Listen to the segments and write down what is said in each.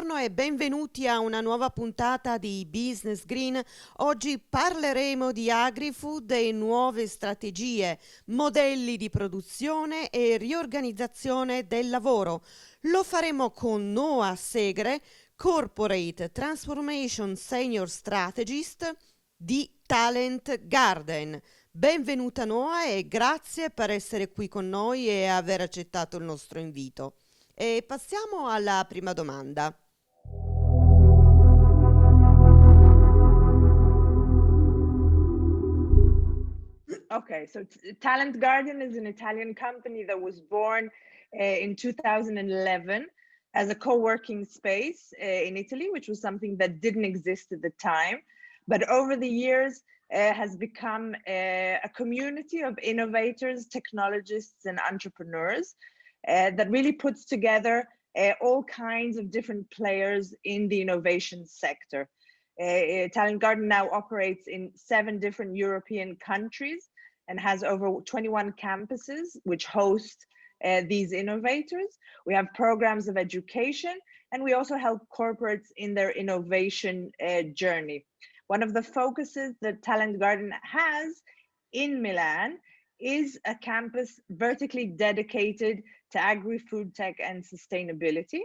Buongiorno e benvenuti a una nuova puntata di Business Green. Oggi parleremo di agri-food e nuove strategie, modelli di produzione e riorganizzazione del lavoro. Lo faremo con Noah Segre, Corporate Transformation Senior Strategist di Talent Garden. Benvenuta Noah e grazie per essere qui con noi e aver accettato il nostro invito. E passiamo alla prima domanda. Okay, so Talent Garden is an Italian company that was born in 2011 as a co-working space in Italy, which was something that didn't exist at the time. But over the years, has become a community of innovators, technologists, and entrepreneurs that really puts together all kinds of different players in the innovation sector. Talent Garden now operates in 7 different European countries and has over 21 campuses which host these innovators. We have programs of education, and we also help corporates in their innovation journey. One of the focuses that Talent Garden has in Milan is a campus vertically dedicated to agri-food tech and sustainability.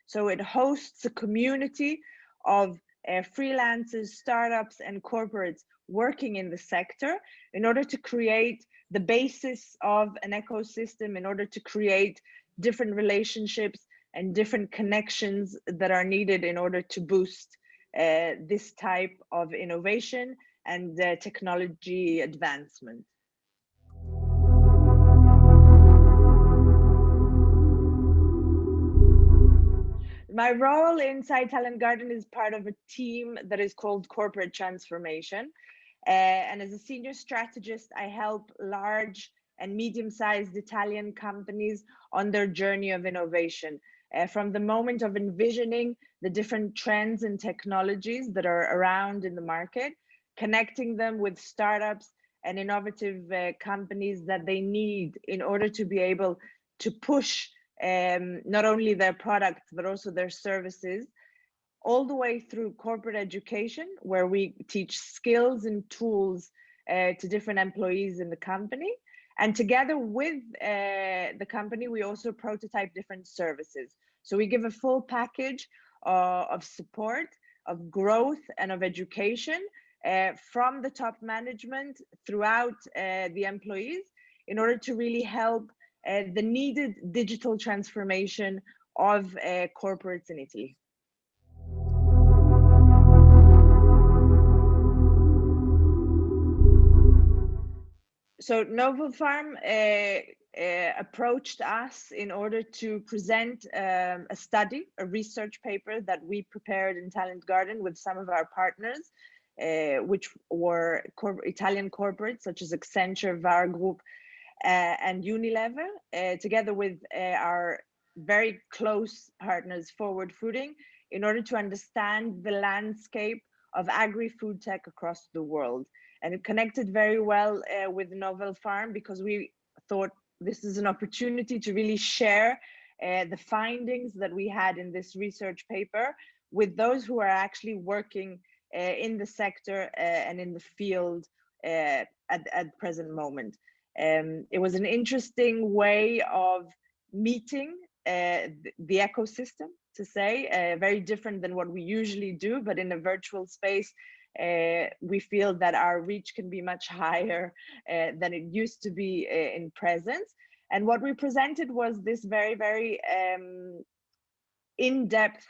So it hosts a community of freelancers, startups, and corporates working in the sector in order to create the basis of an ecosystem, in order to create different relationships and different connections that are needed in order to boost this type of innovation and technology advancement. My role inside Talent Garden is part of a team that is called Corporate Transformation. And as a senior strategist, I help large and medium-sized Italian companies on their journey of innovation. From the moment of envisioning the different trends and technologies that are around in the market, connecting them with startups and innovative companies that they need in order to be able to push not only their products, but also their services, all the way through corporate education, where we teach skills and tools to different employees in the company. And together with the company, we also prototype different services. So we give a full package of support, of growth, and of education from the top management throughout the employees in order to really help the needed digital transformation of corporates in Italy. So Novel Farm approached us in order to present a study, a research paper that we prepared in Talent Garden with some of our partners, which were Italian corporates such as Accenture, VAR Group, and Unilever, together with our very close partners, Forward Fooding, in order to understand the landscape of agri-food tech across the world. And it connected very well with Novel Farm because we thought this is an opportunity to really share the findings that we had in this research paper with those who are actually working in the sector and in the field at present moment. It was an interesting way of meeting the ecosystem, to say, very different than what we usually do, but in a virtual space, we feel that our reach can be much higher than it used to be in presence. And what we presented was this very, very in-depth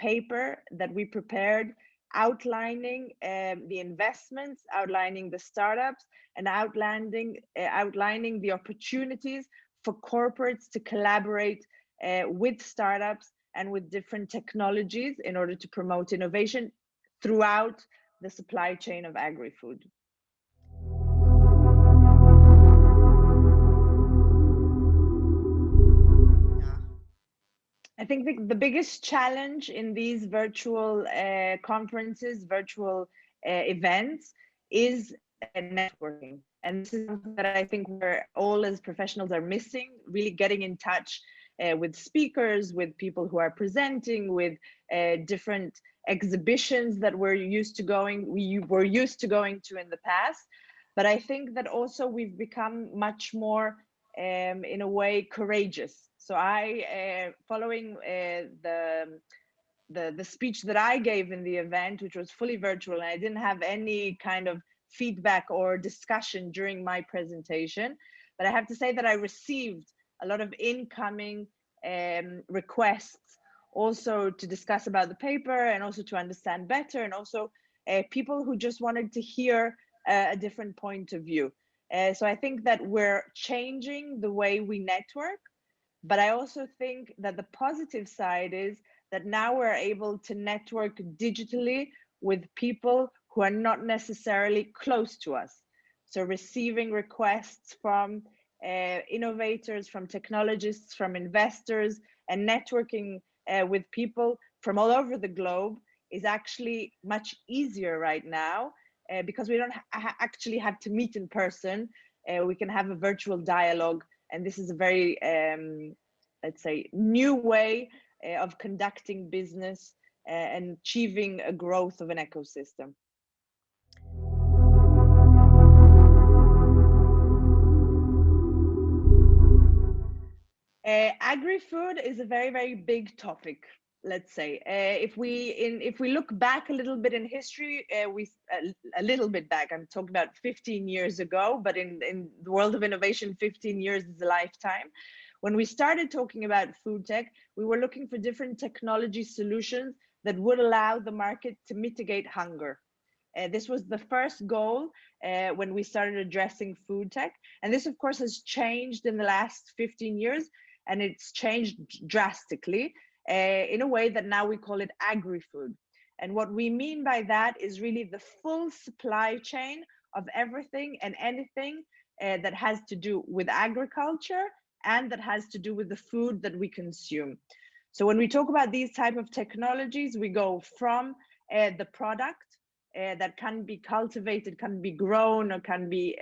paper that we prepared, outlining the investments, outlining the startups, and outlining the opportunities for corporates to collaborate with startups and with different technologies in order to promote innovation throughout the supply chain of agri-food. I think the biggest challenge in these virtual conferences, virtual events, is networking. And this is something that I think we're all as professionals are missing, really getting in touch with speakers, with people who are presenting, with different exhibitions that we were used to going to in the past. But I think that also we've become much more, in a way, courageous. So following the speech that I gave in the event, which was fully virtual, and I didn't have any kind of feedback or discussion during my presentation. But I have to say that I received a lot of incoming requests also to discuss about the paper and also to understand better, and also people who just wanted to hear a different point of view. So I think that we're changing the way we network, but I also think that the positive side is that now we're able to network digitally with people who are not necessarily close to us. So receiving requests from innovators, from technologists, from investors, and networking with people from all over the globe is actually much easier right now, because we don't actually have to meet in person. We can have a virtual dialogue, and this is a very, let's say, new way of conducting business and achieving a growth of an ecosystem. Agri-food is a very, very big topic. Let's say, if we look back a little bit in history, a little bit back. I'm talking about 15 years ago, but in the world of innovation, 15 years is a lifetime. When we started talking about food tech, we were looking for different technology solutions that would allow the market to mitigate hunger. This was the first goal when we started addressing food tech, and this, of course, has changed in the last 15 years. And it's changed drastically in a way that now we call it agri-food. And what we mean by that is really the full supply chain of everything and anything that has to do with agriculture and that has to do with the food that we consume. So when we talk about these type of technologies, we go from the product that can be cultivated, can be grown, or can be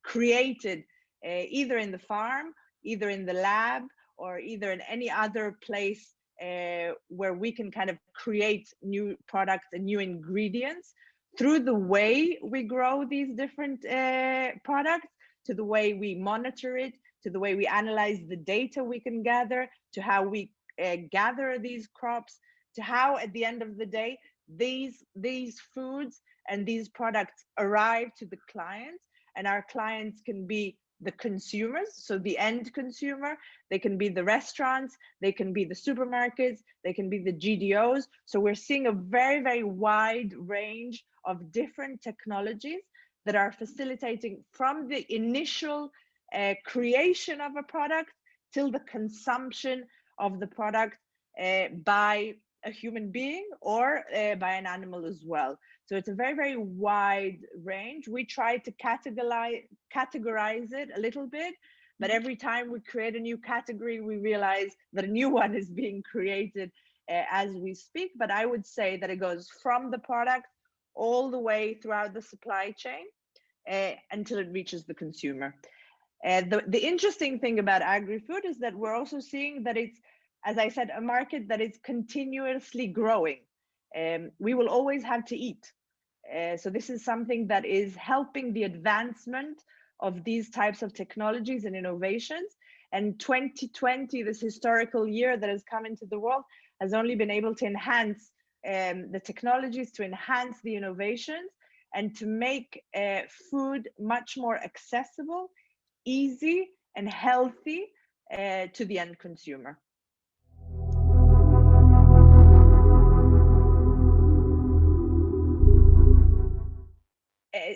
created either in the farm, either in the lab, or either in any other place where we can kind of create new products and new ingredients, through the way we grow these different products, to the way we monitor it, to the way we analyze the data we can gather, to how we gather these crops, to how at the end of the day these foods and these products arrive to the clients, and our clients can be the consumers, so the end consumer, they can be the restaurants, they can be the supermarkets, they can be the GDOs. So we're seeing a very, very wide range of different technologies that are facilitating from the initial creation of a product till the consumption of the product by a human being or by an animal as well. So it's a very, very wide range. We try to categorize it a little bit, but every time we create a new category, we realize that a new one is being created as we speak. But I would say that it goes from the product all the way throughout the supply chain until it reaches the consumer. The interesting thing about agri-food is that we're also seeing that it's, as I said, a market that is continuously growing. We will always have to eat. So this is something that is helping the advancement of these types of technologies and innovations. And 2020, this historical year that has come into the world, has only been able to enhance the technologies, to enhance the innovations, and to make food much more accessible, easy, and healthy to the end consumer.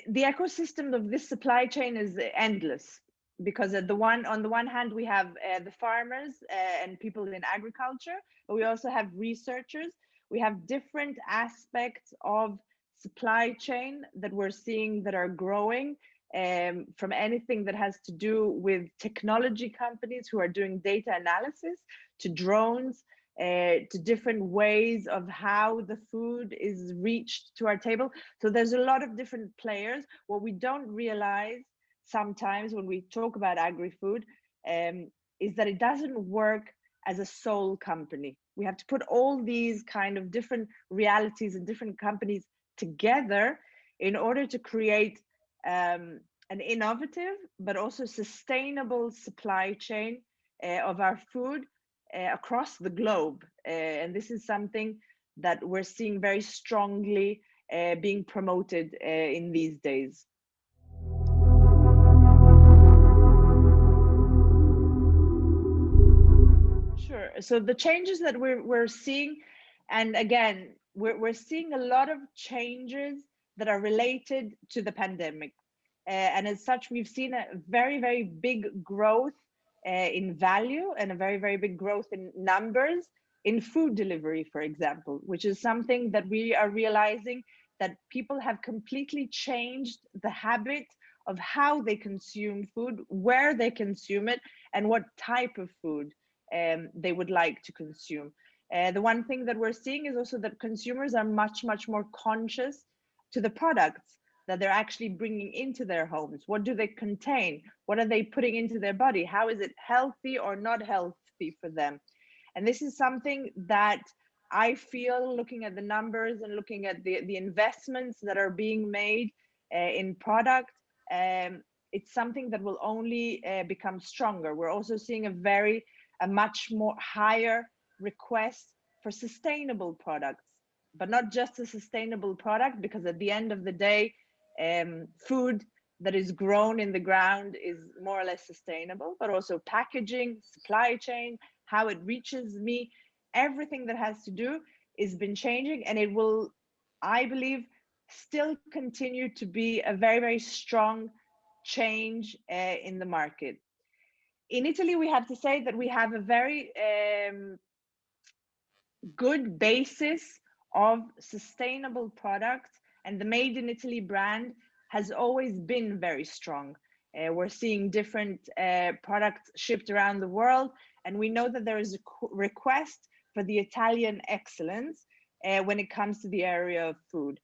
The ecosystem of this supply chain is endless, because on the one hand we have the farmers and people in agriculture, but we also have researchers. We have different aspects of supply chain that we're seeing that are growing, from anything that has to do with technology companies who are doing data analysis, to drones, to different ways of how the food is reached to our table. So there's a lot of different players. What we don't realize sometimes when we talk about agri-food is that it doesn't work as a sole company. We have to put all these kind of different realities and different companies together in order to create an innovative but also sustainable supply chain of our food across the globe. And this is something that we're seeing very strongly being promoted in these days. Sure. So the changes that we're seeing, and again, we're seeing a lot of changes that are related to the pandemic. And as such, we've seen a very, very big growth in value and a very, very big growth in numbers in food delivery, for example, which is something that we are realizing that people have completely changed the habit of how they consume food, where they consume it, and what type of food they would like to consume. The one thing that we're seeing is also that consumers are much, much more conscious to the products that they're actually bringing into their homes. What do they contain? What are they putting into their body? How is it healthy or not healthy for them? And this is something that I feel, looking at the numbers and looking at the investments that are being made in product, it's something that will only become stronger. We're also seeing a much more higher request for sustainable products, but not just a sustainable product, because at the end of the day, food that is grown in the ground is more or less sustainable, but also packaging, supply chain, how it reaches me, everything that has to do is been changing, and it will, I believe, still continue to be a very, very strong change in the market. In Italy, we have to say that we have a very good basis of sustainable products, and the Made in Italy brand has always been very strong. We're seeing different products shipped around the world, and we know that there is a request for the Italian excellence when it comes to the area of food.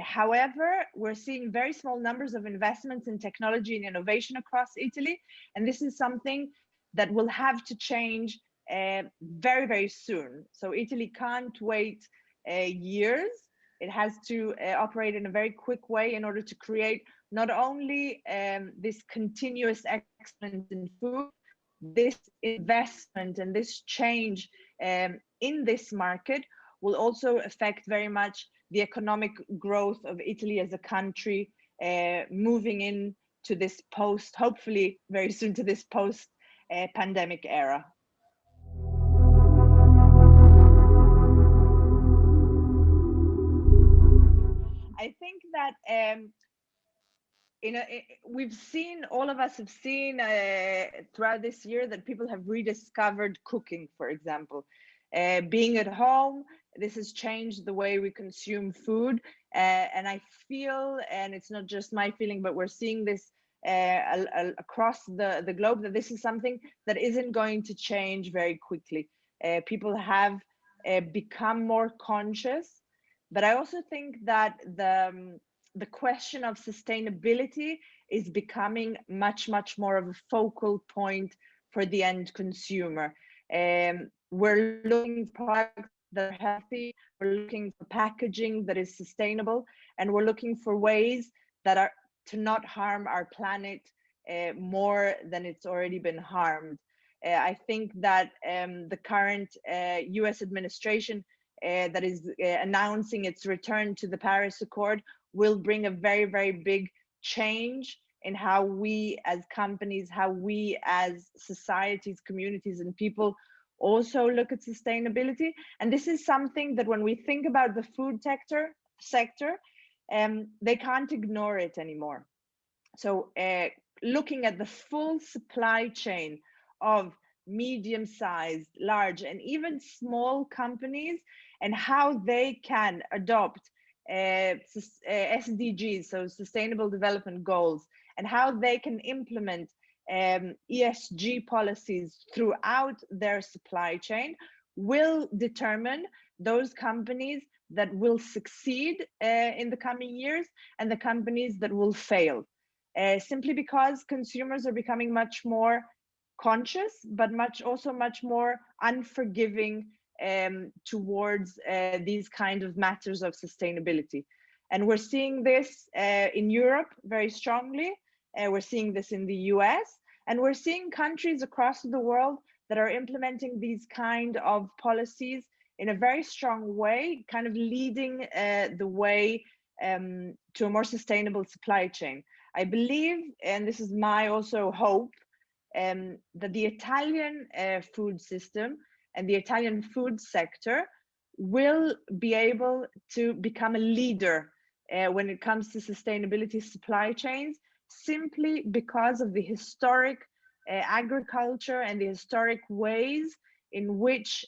However, we're seeing very small numbers of investments in technology and innovation across Italy, and this is something that will have to change very, very soon. So Italy can't wait years. It has to operate in a very quick way in order to create not only this continuous excellence in food, this investment and this change in this market will also affect very much the economic growth of Italy as a country, moving into this post, hopefully very soon, to this post pandemic era. I think that we've seen, all of us have seen throughout this year that people have rediscovered cooking, for example. Being at home, this has changed the way we consume food. And I feel, and it's not just my feeling, but we're seeing this across the globe, that this is something that isn't going to change very quickly. People have become more conscious, but I also think that the question of sustainability is becoming much, much more of a focal point for the end consumer. We're looking for products that are healthy, we're looking for packaging that is sustainable, and we're looking for ways that are to not harm our planet more than it's already been harmed. I think that the current US administration that is announcing its return to the Paris Accord will bring a very, very big change in how we as companies, how we as societies, communities, and people also look at sustainability. And this is something that when we think about the food sector, they can't ignore it anymore. So looking at the full supply chain of medium-sized, large, and even small companies, and how they can adopt SDGs, so Sustainable Development Goals, and how they can implement ESG policies throughout their supply chain will determine those companies that will succeed in the coming years and the companies that will fail. Simply because consumers are becoming much more conscious, but much more unforgiving towards these kind of matters of sustainability. And we're seeing this in Europe very strongly. We're seeing this in the US, and we're seeing countries across the world that are implementing these kind of policies in a very strong way, kind of leading the way to a more sustainable supply chain. I believe, and this is my also hope, that the Italian food system and the Italian food sector will be able to become a leader when it comes to sustainability supply chains, simply because of the historic agriculture and the historic ways in which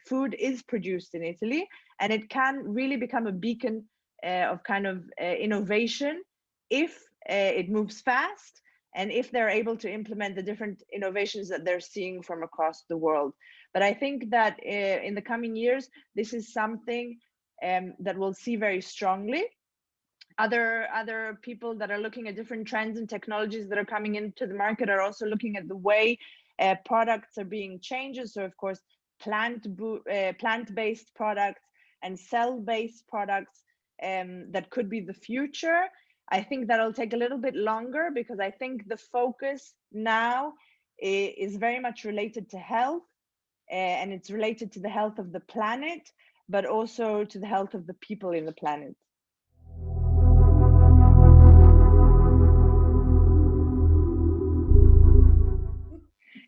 food is produced in Italy. And it can really become a beacon of kind of innovation if it moves fast and if they're able to implement the different innovations that they're seeing from across the world. But I think that in the coming years, this is something that we'll see very strongly. Other people that are looking at different trends and technologies that are coming into the market are also looking at the way products are being changed. So of course, plant-based products and cell-based products that could be the future. I think that'll take a little bit longer because I think the focus now is very much related to health, and it's related to the health of the planet, but also to the health of the people in the planet.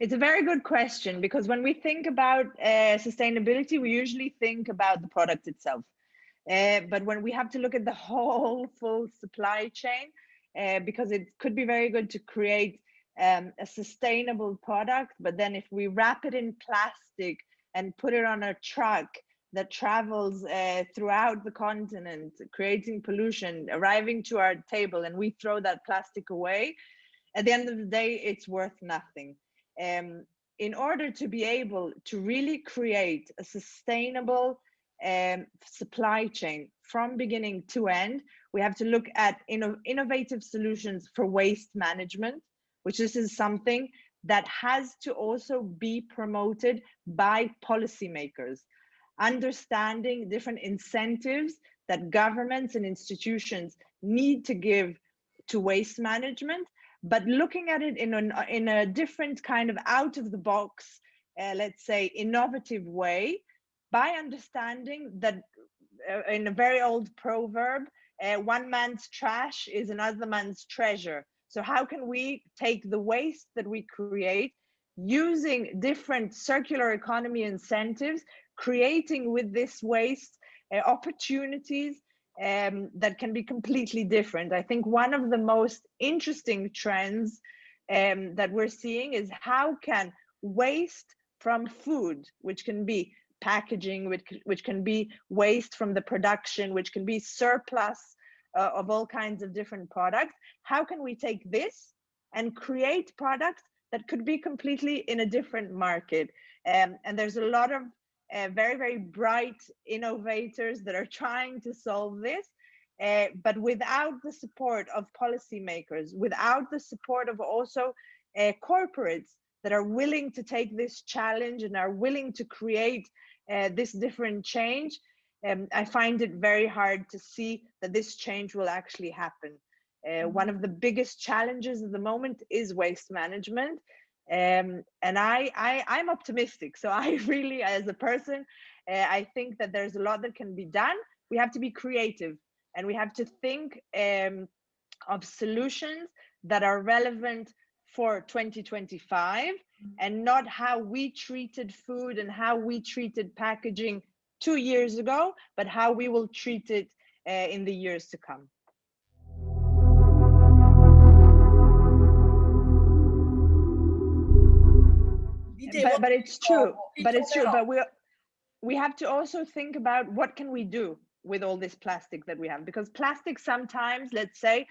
It's a very good question, because when we think about sustainability, we usually think about the product itself. But when we have to look at the whole full supply chain, because it could be very good to create a sustainable product, but then if we wrap it in plastic and put it on a truck that travels throughout the continent, creating pollution, arriving to our table, and we throw that plastic away, at the end of the day, it's worth nothing. In order to be able to really create a sustainable supply chain from beginning to end, we have to look at innovative solutions for waste management, which this is something that has to also be promoted by policymakers, understanding different incentives that governments and institutions need to give to waste management, but looking at it in a different kind of out of the box, let's say innovative way, by understanding that in a very old proverb, one man's trash is another man's treasure. So how can we take the waste that we create using different circular economy incentives, creating with this waste opportunities that can be completely different. I think one of the most interesting trends that we're seeing is how can waste from food, which can be packaging, which can be waste from the production, which can be surplus of all kinds of different products, how can we take this and create products that could be completely in a different market? And there's a lot of very, very bright innovators that are trying to solve this, but without the support of policymakers, without the support of also corporates that are willing to take this challenge and are willing to create this different change, I find it very hard to see that this change will actually happen. One of the biggest challenges at the moment is waste management. And I'm optimistic. So I really, as a person, I think that there's a lot that can be done. We have to be creative, and we have to think of solutions that are relevant for 2025, and not how we treated food and how we treated packaging 2 years ago, but how we will treat it in the years to come. But it's true. But it's true. But we have to also think about what can we do with all this plastic that we have, because plastic sometimes, let's say,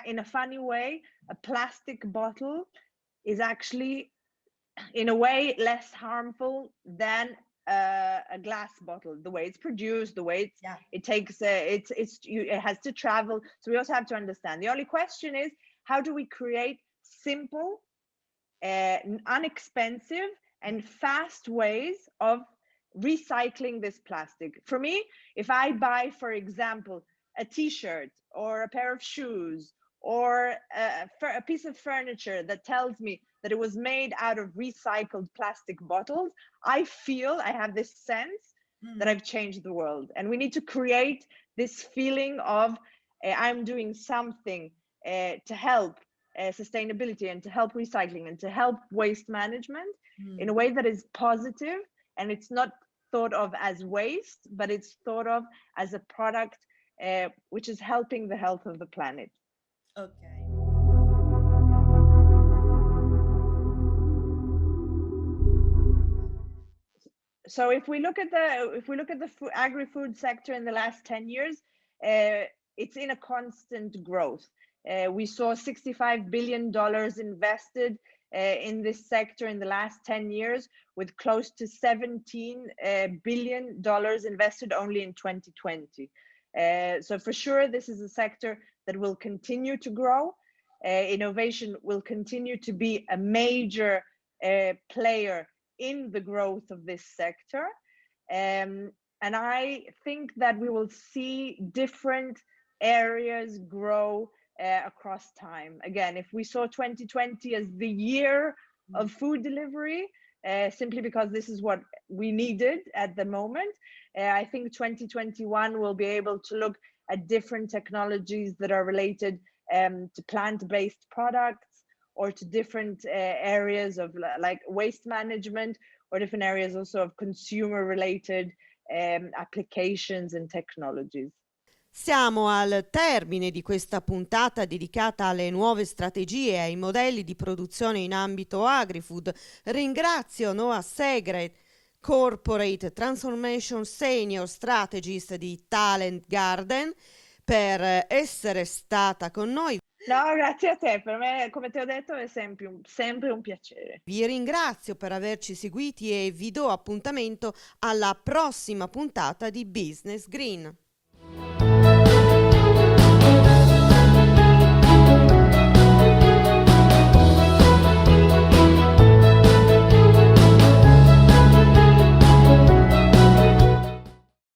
in a funny way, a plastic bottle is actually, in a way, less harmful than a glass bottle. The way it's produced, the way it takes, it has to travel. So we also have to understand. The only question is, how do we create simple inexpensive and fast ways of recycling this plastic. For me, if I buy, for example, a t-shirt or a pair of shoes or a piece of furniture that tells me that it was made out of recycled plastic bottles, I feel, I have this sense that I've changed the world. And we need to create this feeling of I'm doing something to help sustainability and to help recycling and to help waste management in a way that is positive, and it's not thought of as waste, but it's thought of as a product which is helping the health of the planet. Okay. So if we look at the agri-food sector in the last 10 years, it's in a constant growth. We saw $65 billion invested in this sector in the last 10 years, with close to $17 billion invested only in 2020. So for sure, this is a sector that will continue to grow. Innovation will continue to be a major player in the growth of this sector. And I think that we will see different areas grow across time. Again, if we saw 2020 as the year of food delivery, simply because this is what we needed at the moment, I think 2021 will be able to look at different technologies that are related to plant-based products, or to different areas of like waste management, or different areas also of consumer related applications and technologies. Siamo al termine di questa puntata dedicata alle nuove strategie e ai modelli di produzione in ambito agri-food. Ringrazio Noa Segret, Corporate Transformation Senior Strategist di Talent Garden, per essere stata con noi. No, grazie a te, per me, come ti ho detto, è sempre un piacere. Vi ringrazio per averci seguiti e vi do appuntamento alla prossima puntata di Business Green.